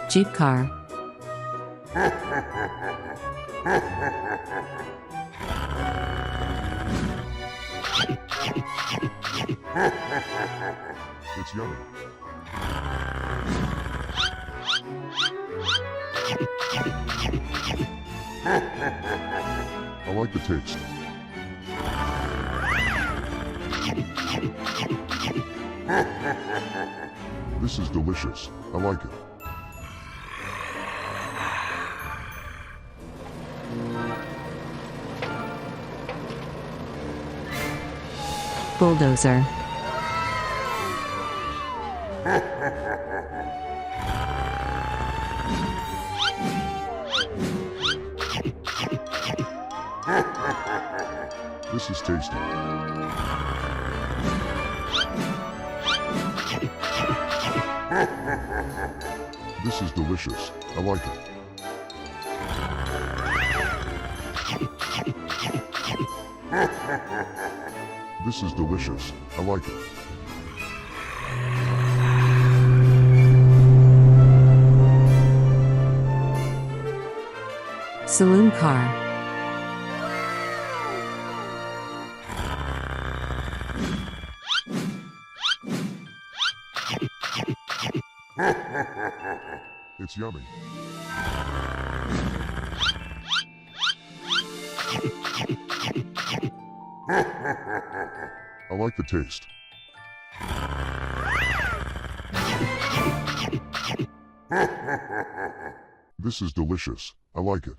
Jeep car. It's yummy. I like the taste. This is delicious. I like it. Bulldozer. This is tasty. This is delicious. I like it. This is delicious. I like it. Saloon car. It's yummy. I like the taste. This is delicious. I like it.